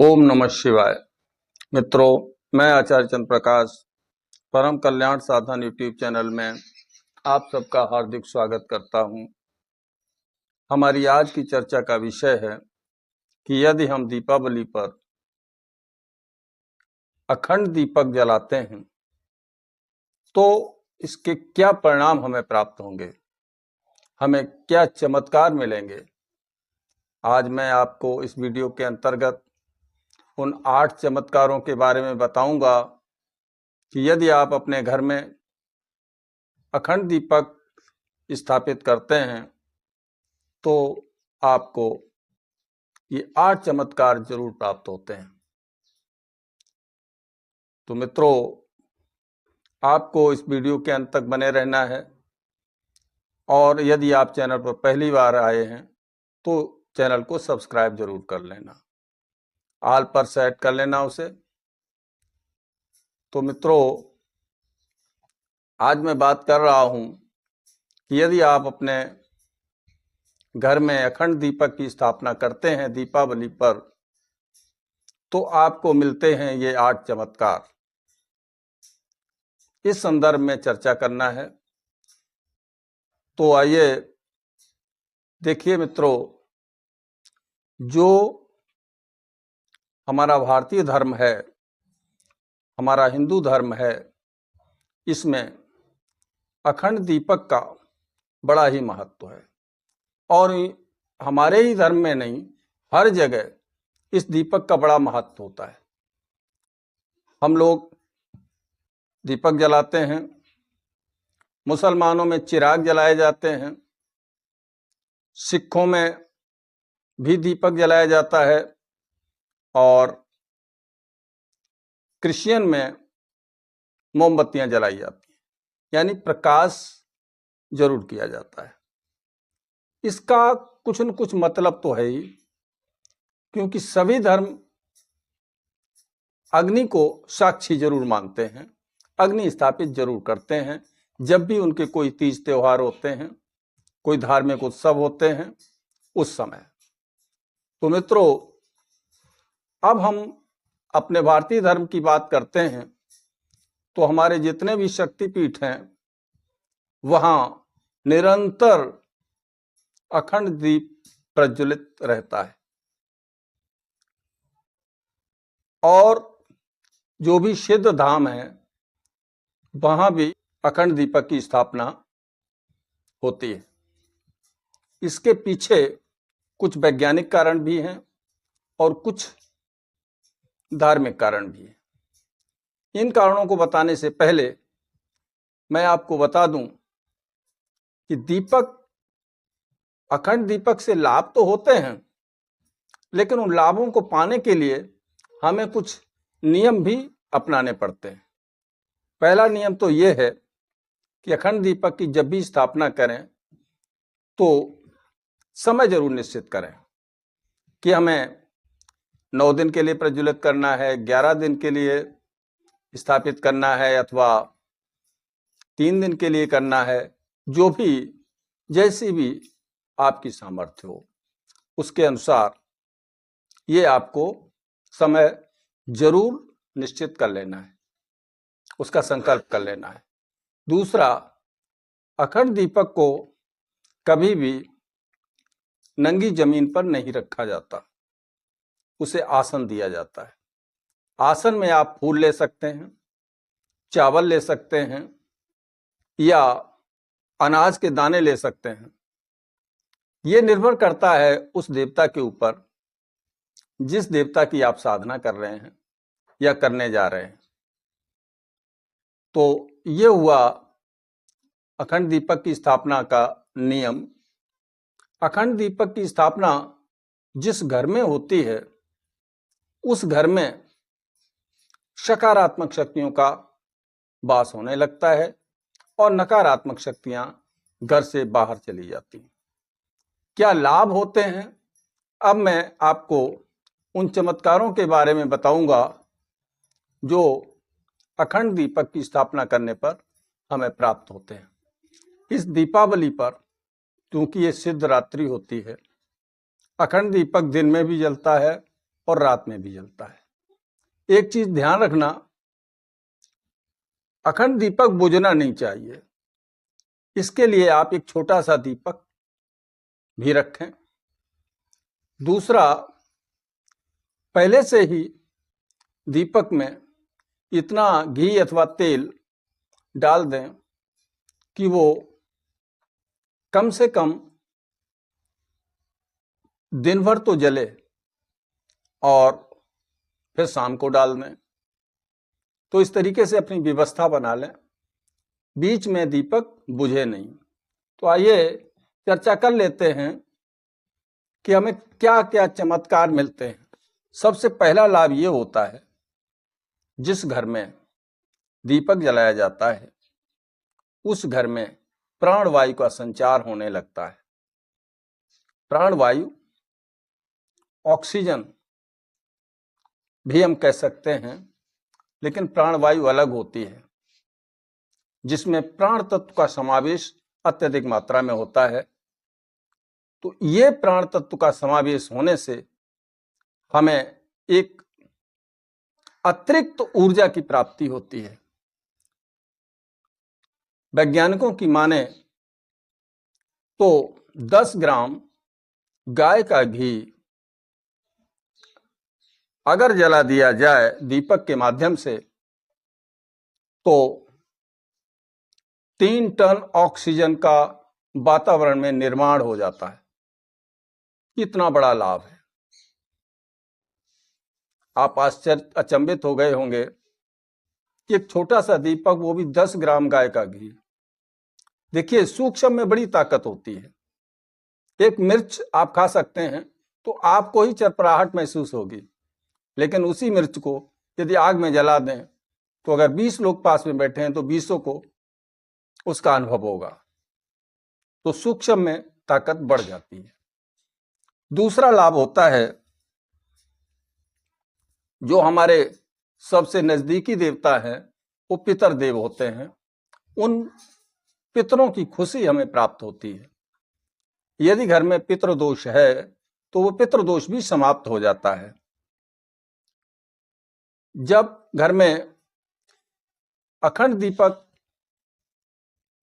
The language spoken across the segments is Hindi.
ओम नमः शिवाय। मित्रों, मैं आचार्य चंद्र प्रकाश परम कल्याण साधन यूट्यूब चैनल में आप सबका हार्दिक स्वागत करता हूं। हमारी आज की चर्चा का विषय है कि यदि हम दीपावली पर अखंड दीपक जलाते हैं तो इसके क्या परिणाम हमें प्राप्त होंगे, हमें क्या चमत्कार मिलेंगे। आज मैं आपको इस वीडियो के अंतर्गत उन 8 चमत्कारों के बारे में बताऊंगा कि यदि आप अपने घर में अखंड दीपक स्थापित करते हैं तो आपको ये 8 चमत्कार जरूर प्राप्त होते हैं। तो मित्रों, आपको इस वीडियो के अंत तक बने रहना है और यदि आप चैनल पर पहली बार आए हैं तो चैनल को सब्सक्राइब जरूर कर लेना, ऑल पर सेट कर लेना उसे। तो मित्रों, आज मैं बात कर रहा हूं कि यदि आप अपने घर में अखंड दीपक की स्थापना करते हैं दीपावली पर तो आपको मिलते हैं ये 8 चमत्कार। इस संदर्भ में चर्चा करना है। तो आइए देखिए मित्रों, जो हमारा भारतीय धर्म है, हमारा हिंदू धर्म है, इसमें अखंड दीपक का बड़ा ही महत्व है और हमारे ही धर्म में नहीं, हर जगह इस दीपक का बड़ा महत्व होता है। हम लोग दीपक जलाते हैं, मुसलमानों में चिराग जलाए जाते हैं, सिखों में भी दीपक जलाया जाता है और क्रिश्चियन में मोमबत्तियां जलाई जाती हैं, यानी प्रकाश जरूर किया जाता है। इसका कुछ न कुछ मतलब तो है ही, क्योंकि सभी धर्म अग्नि को साक्षी जरूर मानते हैं, अग्नि स्थापित जरूर करते हैं जब भी उनके कोई तीज त्योहार होते हैं, कोई धार्मिक उत्सव होते हैं उस समय। तो मित्रों, अब हम अपने भारतीय धर्म की बात करते हैं तो हमारे जितने भी शक्तिपीठ हैं वहां निरंतर अखंड दीप प्रज्वलित रहता है और जो भी सिद्ध धाम है वहां भी अखंड दीपक की स्थापना होती है। इसके पीछे कुछ वैज्ञानिक कारण भी हैं और कुछ धार्मिक कारण भी हैं। इन कारणों को बताने से पहले मैं आपको बता दूं कि दीपक, अखंड दीपक से लाभ तो होते हैं, लेकिन उन लाभों को पाने के लिए हमें कुछ नियम भी अपनाने पड़ते हैं। पहला नियम तो यह है कि अखंड दीपक की जब भी स्थापना करें तो समय जरूर निश्चित करें कि हमें 9 दिन के लिए प्रज्वलित करना है, 11 दिन के लिए स्थापित करना है अथवा 3 दिन के लिए करना है। जो भी, जैसी भी आपकी सामर्थ्य हो उसके अनुसार ये आपको समय जरूर निश्चित कर लेना है, उसका संकल्प कर लेना है। दूसरा, अखंड दीपक को कभी भी नंगी जमीन पर नहीं रखा जाता, उसे आसन दिया जाता है। आसन में आप फूल ले सकते हैं, चावल ले सकते हैं या अनाज के दाने ले सकते हैं। यह निर्भर करता है उस देवता के ऊपर जिस देवता की आप साधना कर रहे हैं या करने जा रहे हैं। तो यह हुआ अखंड दीपक की स्थापना का नियम। अखंड दीपक की स्थापना जिस घर में होती है उस घर में सकारात्मक शक्तियों का वास होने लगता है और नकारात्मक शक्तियां घर से बाहर चली जाती हैं। क्या लाभ होते हैं, अब मैं आपको उन चमत्कारों के बारे में बताऊंगा जो अखंड दीपक की स्थापना करने पर हमें प्राप्त होते हैं। इस दीपावली पर, क्योंकि ये सिद्ध रात्रि होती है, अखंड दीपक दिन में भी जलता है और रात में भी जलता है। एक चीज ध्यान रखना, अखंड दीपक बुझना नहीं चाहिए। इसके लिए आप एक छोटा सा दीपक भी रखें। दूसरा, पहले से ही दीपक में इतना घी अथवा तेल डाल दें कि वो कम से कम दिन भर तो जले और फिर शाम को डाल दें। तो इस तरीके से अपनी व्यवस्था बना लें, बीच में दीपक बुझे नहीं। तो आइए चर्चा कर लेते हैं कि हमें क्या क्या चमत्कार मिलते हैं। सबसे पहला लाभ ये होता है, जिस घर में दीपक जलाया जाता है उस घर में प्राणवायु का संचार होने लगता है। प्राणवायु, ऑक्सीजन भी हम कह सकते हैं, लेकिन प्राणवायु अलग होती है, जिसमें प्राण तत्व का समावेश अत्यधिक मात्रा में होता है। तो ये प्राण तत्व का समावेश होने से हमें एक अतिरिक्त ऊर्जा की प्राप्ति होती है। वैज्ञानिकों की माने तो 10 ग्राम गाय का घी अगर जला दिया जाए दीपक के माध्यम से तो 3 टन ऑक्सीजन का वातावरण में निर्माण हो जाता है। कितना बड़ा लाभ है। आप अचंभित हो गए होंगे कि एक छोटा सा दीपक, वो भी 10 ग्राम गाय का घी। देखिए, सूक्ष्म में बड़ी ताकत होती है। एक मिर्च आप खा सकते हैं तो आपको ही चरपराहट महसूस होगी, लेकिन उसी मिर्च को यदि आग में जला दें तो अगर 20 लोग पास में बैठे हैं तो 20 को उसका अनुभव होगा। तो सूक्ष्म में ताकत बढ़ जाती है। दूसरा लाभ होता है, जो हमारे सबसे नजदीकी देवता हैं वो पितृदेव होते हैं। उन पितरों की खुशी हमें प्राप्त होती है। यदि घर में पितृदोष है तो वो पितृदोष भी समाप्त हो जाता है। जब घर में अखंड दीपक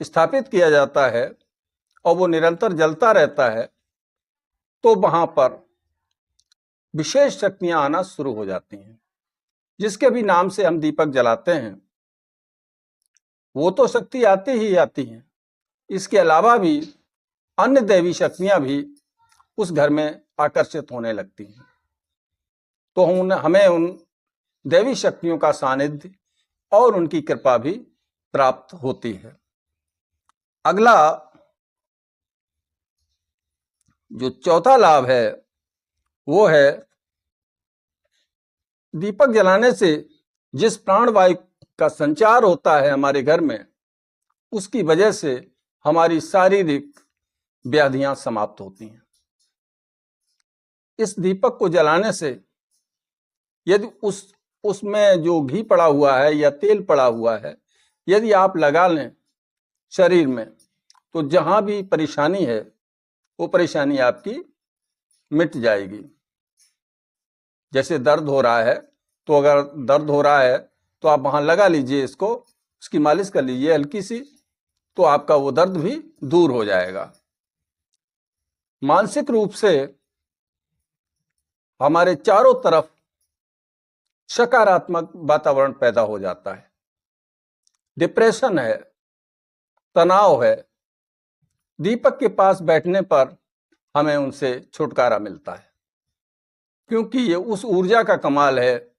स्थापित किया जाता है और वो निरंतर जलता रहता है तो वहां पर विशेष शक्तियां आना शुरू हो जाती हैं। जिसके भी नाम से हम दीपक जलाते हैं वो तो शक्ति आती ही आती हैं, इसके अलावा भी अन्य दैवी शक्तियां भी उस घर में आकर्षित होने लगती हैं। तो हमें उन दैवी शक्तियों का सानिध्य और उनकी कृपा भी प्राप्त होती है। अगला जो चौथा लाभ है वो है, दीपक जलाने से जिस प्राणवायु का संचार होता है हमारे घर में, उसकी वजह से हमारी शारीरिक व्याधियां समाप्त होती हैं। इस दीपक को जलाने से यदि उसमें जो घी पड़ा हुआ है या तेल पड़ा हुआ है यदि आप लगा लें शरीर में, तो जहां भी परेशानी है वो परेशानी आपकी मिट जाएगी। जैसे दर्द हो रहा है, तो अगर दर्द हो रहा है तो आप वहां लगा लीजिए, इसको उसकी मालिश कर लीजिए हल्की सी, तो आपका वो दर्द भी दूर हो जाएगा। मानसिक रूप से हमारे चारों तरफ सकारात्मक वातावरण पैदा हो जाता है। डिप्रेशन है, तनाव है, दीपक के पास बैठने पर हमें उनसे छुटकारा मिलता है, क्योंकि ये उस ऊर्जा का कमाल है,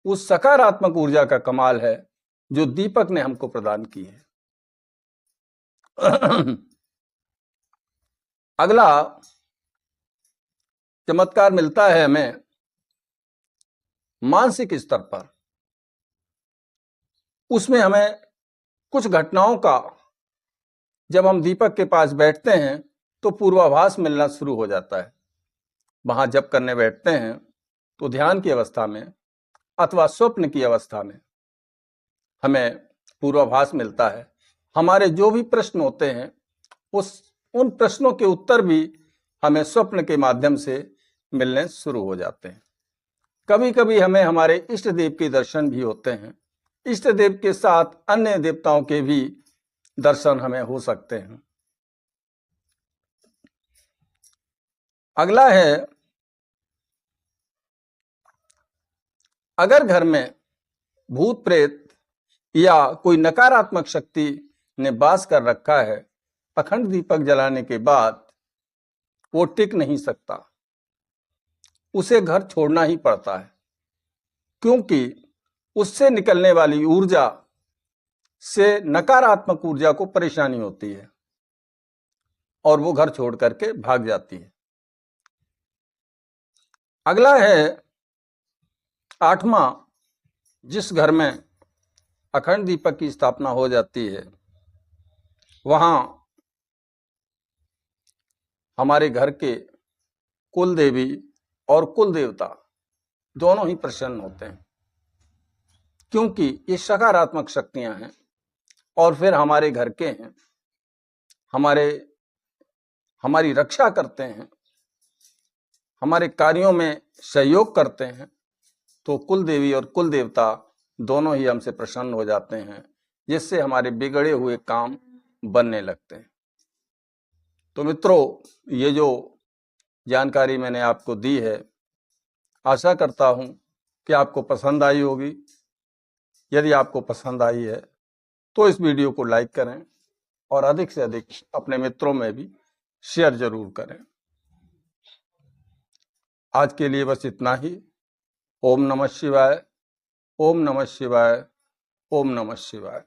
उस सकारात्मक ऊर्जा का कमाल है जो दीपक ने हमको प्रदान की है। अगला चमत्कार मिलता है हमें मानसिक स्तर पर। उसमें हमें कुछ घटनाओं का, जब हम दीपक के पास बैठते हैं तो पूर्वाभास मिलना शुरू हो जाता है। वहां जप करने बैठते हैं तो ध्यान की अवस्था में अथवा स्वप्न की अवस्था में हमें पूर्वाभास मिलता है। हमारे जो भी प्रश्न होते हैं उन प्रश्नों के उत्तर भी हमें स्वप्न के माध्यम से मिलने शुरू हो जाते हैं। कभी कभी हमें हमारे इष्ट देव के दर्शन भी होते हैं। इष्ट देव के साथ अन्य देवताओं के भी दर्शन हमें हो सकते हैं। अगला है, अगर घर में भूत प्रेत या कोई नकारात्मक शक्ति ने वास कर रखा है, अखंड दीपक जलाने के बाद वो टिक नहीं सकता, उसे घर छोड़ना ही पड़ता है, क्योंकि उससे निकलने वाली ऊर्जा से नकारात्मक ऊर्जा को परेशानी होती है और वो घर छोड़ करके भाग जाती है। अगला है 8वां, जिस घर में अखंड दीपक की स्थापना हो जाती है, वहां हमारे घर के कुल देवी और कुल देवता दोनों ही प्रसन्न होते हैं, क्योंकि ये सकारात्मक शक्तियां हैं और फिर हमारे घर के हैं, हमारी रक्षा करते हैं, हमारे कार्यों में सहयोग करते हैं। तो कुल देवी और कुल देवता दोनों ही हमसे प्रसन्न हो जाते हैं, जिससे हमारे बिगड़े हुए काम बनने लगते हैं। तो मित्रों, ये जो जानकारी मैंने आपको दी है, आशा करता हूं कि आपको पसंद आई होगी। यदि आपको पसंद आई है तो इस वीडियो को लाइक करें और अधिक से अधिक अपने मित्रों में भी शेयर जरूर करें। आज के लिए बस इतना ही। ओम नमः शिवाय, ओम नमः शिवाय, ओम नमः शिवाय।